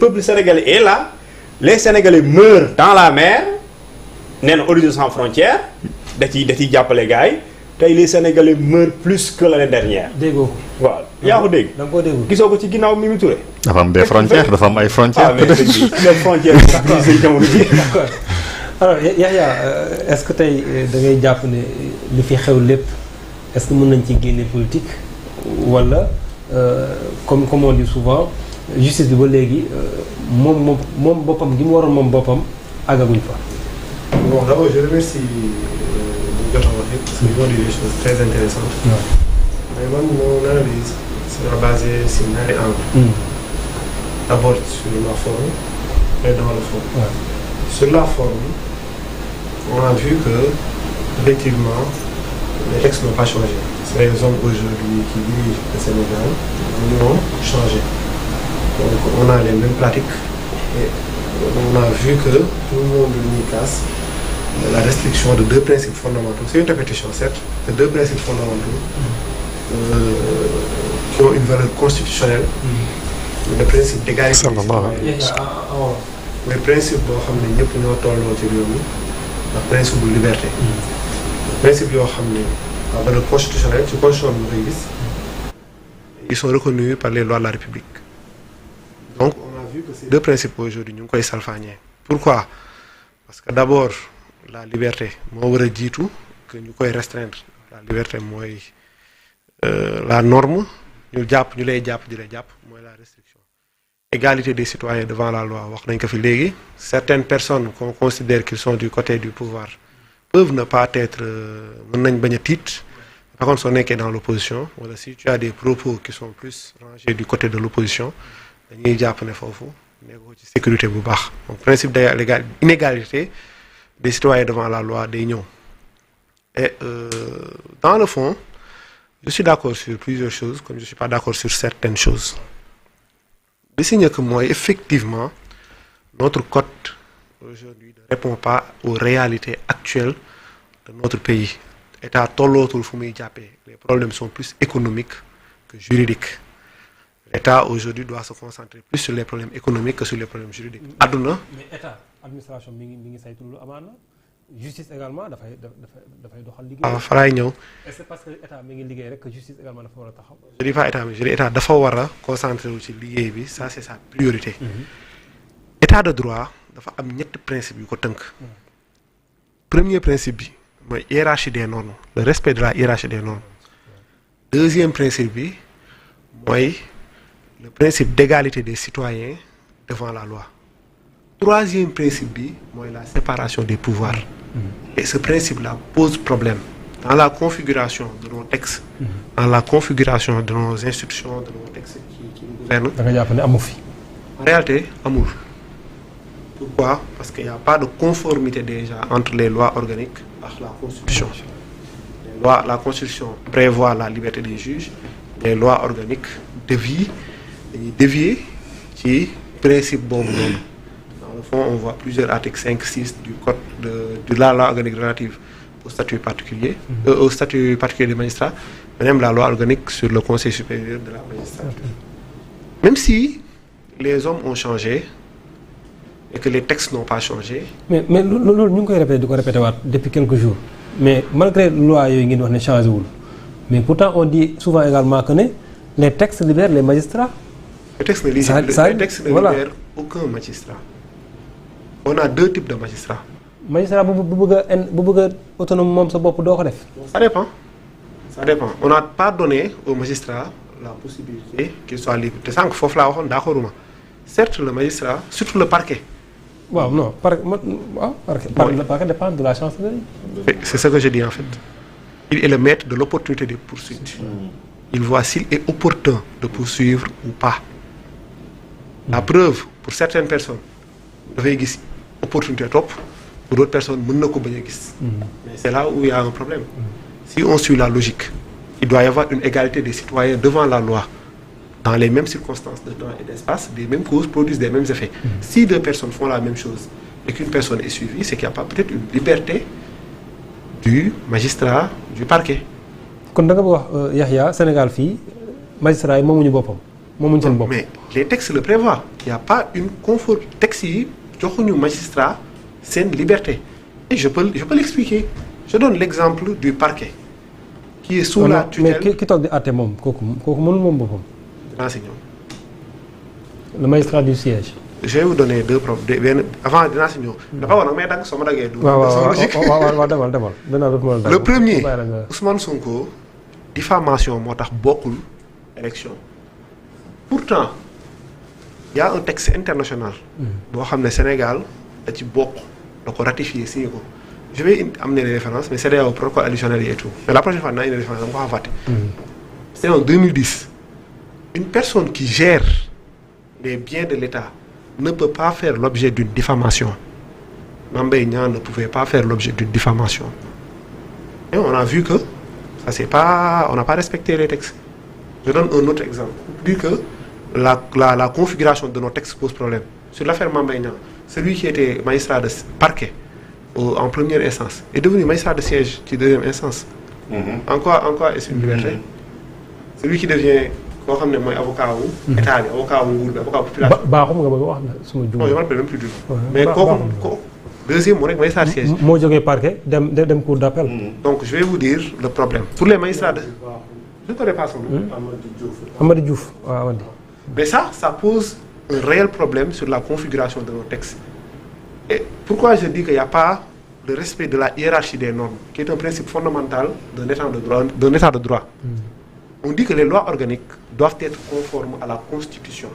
Le peuple sénégalais est là, les Sénégalais meurent dans la mer, nee na Horizon sans frontières da ciy jàppale gars yi tey les Sénégalais meurent plus que l'année dernière. déggoo ko. waaw yaa ko dégg. da nga koo déglu gisoo ko ci ginnaaw Mimi Touré. dafa am des frontières dafa am ay frontières. les frontières yi jamono ji. d'accord alors Yahya est-ce que tey da ngay jàpp ne li fi xew lépp est-ce que mën nañ ci génne politique wala comme on dit souvent justice bi ba léegi moom boppam gi mu waroon moom boppam àggaguñ fa. Bon, d'abord, je remercie parce qu'ils ont dit des choses très intéressantes. Mais moi, mon analyse sera basée sur ñaari angles. D'abord sur la forme et dans le fond. Sur la forme, on a vu que, effectivement, les textes n'ont pas changé. C'est les hommes aujourd'hui qui dirigent le Sénégal qui ont changé. Donc, on a les mêmes pratiques et on a vu que tout le monde nous casse la restriction de deux principes fondamentaux. C'est une répétition, certes, de deux principes fondamentaux qui ont une valeur constitutionnelle. Le principe d'égalité. Le principe boo xam ne ñëpp ñoo tolloo ci réew mi ak principe de liberté. Le principe yoo xam ne à valeur constitutionnelle ci constitution bi koy gis. Ils sont reconnus par les lois de la République. Donc on a vu que ces deux principes aujourd'hui ñu ngi koy salfaañee. Pourquoi? Parce que d'abord la liberté moo war a jiitu que ñu koy restreindre. La liberté mooy la norme ñu lay jàpp di la jàpp mooy la restriction. Égalité des citoyens devant la loi wax nañ ko fi léegi. Certaines personnes qu'on considère qu'ils sont du côté du pouvoir peuvent ne pas être mën nañ bañ a tiit. Par contre soo nekkee dans l'opposition wala si tu as des propos qui sont plus rangés du côté de l'opposition dañuy jàpp ne foofu nekkoo ci sécurité bu baax. Donc principe d'inégalité des citoyens devant la loi day ñëw. Et dans le fond je suis d'accord sur plusieurs choses comme je suis pas d'accord sur certaines choses. Li si njëkk mooy effectivement notre code aujourd'hui ne répond pas aux réalités actuelles de notre pays. État tollootul fu muy jàppee. Les problèmes sont plus économiques que juridiques. L'État aujourd'hui doit se concentrer plus sur les problèmes économiques que sur les problèmes juridiques. Àdduna. Mais État administration mi ngi saytu lu amaana justice également dafay doxal liggéey. waaw fa laay ñëw. Est-ce que parce que État mi ngi liggéey rek que justice également dafa war a taxaw. Je dis pas État mais je dis État dafa war a concentrer wu ci liggéey bi ça c'est sa priorité. État de droit dafa am ñetti principe yu ko tënk. Premier principe bi mooy hiérarchie des normes le respect de la hiérarchie des normes. Deuxième principe bi mooy le principe d'égalité des citoyens devant la loi. Troisième principe bi mooy la séparation des pouvoirs. Et ce principe-là pose problème dans la configuration de nos textes, dans la configuration de nos institutions, de nos textes qui nous gouvernent. Da nga jàpp ne amu fi. En réalité amul. Pourquoi? Parce qu'il n'y a pas de conformité déjà entre les lois organiques et la Constitution. La Constitution prévoit la liberté des juges. Les lois organiques dévier ci principe boobu noonu. Dans le fond, on voit plusieurs articles 5, 6 du code de la loi organique relative au statut particulier, au statut particulier des magistrats, même la loi organique sur le Conseil supérieur de la magistrature. Même si les hommes ont changé et que les textes n'ont pas changé. mais loolu ñu ngi koy répété waat depuis quelques jours mais malgré loi yooyu ngeen wax ne changé wul mais pourtant on dit souvent également que ne les textes libèrent les magistrats. Les textes ne libèrent aucun magistrat. On a deux types de magistrats. Magistrat bu bëgg a autonome moom sa bopp doo ko def. Ça dépend. On n'a pas donné aux magistrats la possibilité qu'ils soient libres. te sànq foofu laa waxoon d'accorduma. Certes le magistrat surtout le parquet. waaw non le parquet dépend de la chancellerie. C'est ce que je dis en fait. Il est le maître de l'opportunité des poursuites. Il voit s'il est opportun de poursuivre ou pas. La preuve pour certaines personnes dafay gis opportunité topp pour d'autres personnes mën na ko bañ a gis. Mais c'est là où il y a un problème. Si on suit la logique, il doit y avoir une égalité des citoyens devant la loi. Dans les mêmes circonstances de temps et d'espace, des mêmes causes produisent des mêmes effets. Si deux personnes font la même chose et qu'une personne est suivie, c'est qu'il n'y a pas peut-être une liberté du magistrat, du parquet. kon da nga wax Yahya Sénégal fii magistrat yi moomuñu boppam. moomuñ seen bopp. mais les textes le prévoient. Il y a pas une confort texte yi joxuñu magistrat seen liberté et je peux l'expliquer. Je donne l'exemple du parquet qui est sous la tutelle. mais ki toog di àtte moom kooku mënul moom boppam. Enseignant. Le magistrat du siège. Je vais vous donner deux problèmes avant dinaa si ñëw. dafa war nag may dagg soo ma daggee. waaw demal. Le premier Ousmane Sonko diffamation moo tax bokkul élection. Pourtant il y a un texte international. boo xam ne Sénégal da ci bokk da ko ratifié signé ko. Je vais amener les références mais CEDEAO protocole additionnel et tout mais la prochaine fois dinaa indi référence dama ko xam fàtte. C'est en 2010. Une personne qui gère les biens de l'État ne peut pas faire l'objet d'une diffamation. Mame Mbaye Niang ne pouvait pas faire l'objet d'une diffamation. Et on a vu que ça c'est pas, on n'a pas respecté les textes. Je donne un autre exemple. Pour dire que la configuration de nos textes pose problème. Sur l'affaire Mame Mbaye Niang, celui qui était magistrat de parquet en première instance est devenu magistrat de siège qui deuxième instance. En quoi est-ce une liberté? Celui qui devient koo xam ne mooy avocat wu. état bi avocat wu nguur bi avocat population. baaxum nga bëgg a wax suma non je me rappelle même plus du tout. mais kooku deuxième moo rek magistrat de siège. moo jógee parquet dem cour d'appel. donc je vais vous dire le problème. pour les magistrats de. je ne connais pas son nom. Amady Diouf waaw Amady. mais ça pose un réel problème sur la configuration de nos textes. Et pourquoi je dis qu'il n'y a pas le respect de la hiérarchie des normes, qui est un principe fondamental d'un état de droit. On dit que les lois organiques doivent être conformes à la Constitution.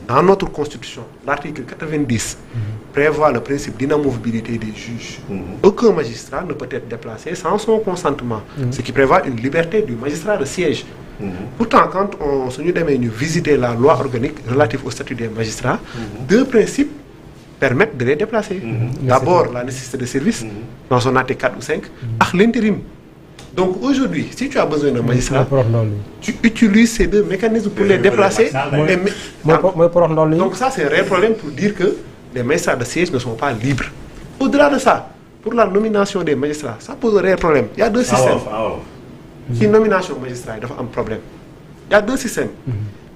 Dans notre Constitution, l'article 90 prévoit le principe d'inamovibilité des juges. Aucun magistrat ne peut être déplacé sans son consentement, ce qui prévoit une liberté du magistrat de siège. Pourtant, quand on se visiter la loi organique relative au statut des magistrats, deux principes permettent de les déplacer. D'abord, la nécessité de service, dans son article 4 ou 5, et l'intérim. Donc aujourd'hui, si tu as besoin d'un magistrat, tu utilises ces deux mécanismes pour les déplacer. Donc ça, c'est un réel problème pour dire que les magistrats de siège ne sont pas libres. Au-delà de ça, pour la nomination des magistrats, ça pose un réel problème. Il y a deux systèmes. Si nomination magistrat, il y a un problème. Il y a deux systèmes.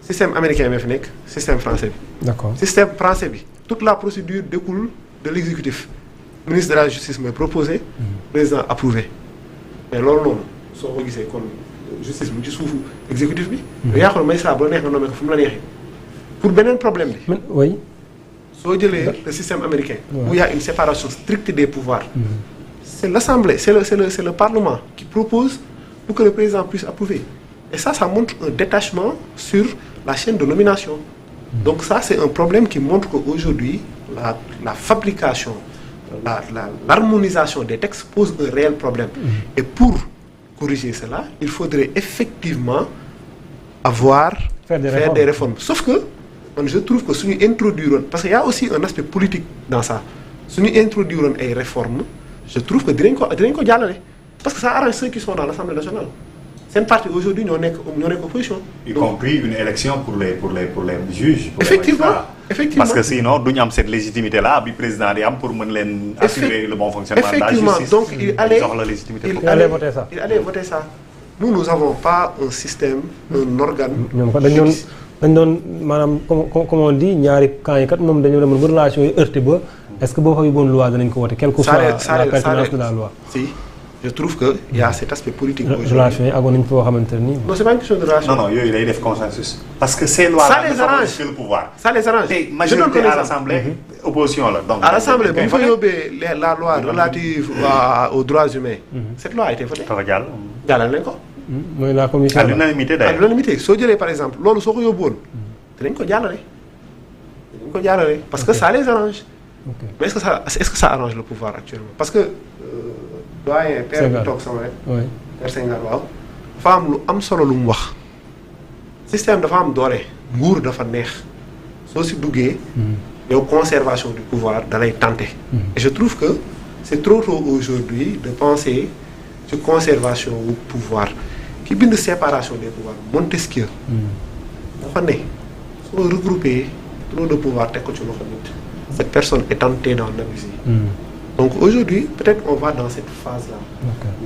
Système américain et système français. D'accord. Système français, toute la procédure découle de l'exécutif. Le ministre de la Justice m'a proposé, le président a approuvé. Mais loolu noonu soo ko gisee kon justice mu ci suufu exécutif bi. yaa xool magistrat bu la neex nga nommé ko fu mu la neexee. pour beneen problème bi. oui. soo jëlee le système américain. où il y a une séparation stricte des pouvoirs. C'est l'Assemblée, c'est le Parlement qui propose pour que le président puisse approuver. Et ça montre un détachement sur la chaîne de nomination. Donc ça, c'est un problème qui montre qu'aujourd'hui, la fabrication, l'harmonisation des textes pose un réel problème. Et pour corriger cela, il faudrait effectivement faire des réformes. Sauf que, je trouve que si nous introduisons, parce qu'il y a aussi un aspect politique dans ça, si nous introduisons des réformes, je trouve que parce que ça arrange ceux qui sont dans l'Assemblée nationale. C'est une partie aujourd'hui, nous sommes en opposition. Y compris une élection pour les juges. Pour effectivement. Parce que sinon, nous avons cette légitimité-là, le président pour assurer le bon fonctionnement de la justice. Donc il allait voter ça. Il allait voter ça. Nous n'avons pas un système, un organe. dañ doon maanaam comme on dit ñaari camp yi kat moom dañoo demoon ba relation yi heurté ba est-ce que boo fa yóbboon loi danañ ko wote quelle que soit la pertinence de la loi. Si je trouve que il y a cet aspect politique. relation yi agoon nañu foo xamante ne nii. non c'est pas une question de relation. non yooyu day def consensus. parce que ces lois ça les arrange le pouvoir. ça les arrange. tey majorité à l'Assemblée opposition la donc. à l'Assemblée bu ñu fa yóbbee la loi relative aux droits humains. cette loi a été votée. dafa jàll. jàllale nañ ko. mooy la commission à l'unanimité d'ailleurs. à l'unanimité soo jëlee par exemple loolu soo ko yóbbuwoon dinañ ko jàllale parce que ça les arrange. mais est-ce que ça arrange le pouvoir actuellement parce que doyen père bi toog sama rek. père Senghor waaw dafa am lu am solo lu mu wax. système dafa am doole nguur dafa neex soo si duggee. yow conservation du pouvoir da lay tenter. et je trouve que c'est trop tôt aujourd'hui de penser ci conservation du pouvoir ki bind séparation des pouvoirs Montesquieu. dafa ne soo regrouper trop de pouvoir teg ko ci loxo nit. cette personne est tentée d'en abuser. donc aujourd'hui peut-être on va dans cette phase-là.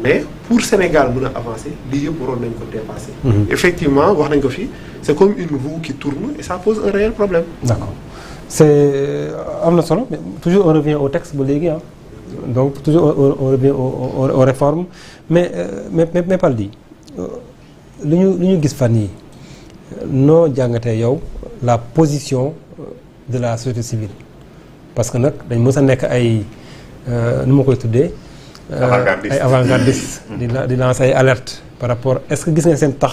Mais pour Sénégal mën a avancer lii yëpp waroon nañ ko dépasser. Effectivement wax nañ ko fii c'est comme une roue qui tourne et ça pose un réel problème. D'accord c'est am na solo mais toujours on revient au texte ba léegi donc toujours on revient aux réformes mais Paldi lu ñu gis fan yi noo jàngatee yow la position de la société civile parce que nag dañ mës a nekk ay nu ma koy tuddee. ay avant-gardistes di lancer ay alertes par rapport est-ce que gis nga seen taxaw.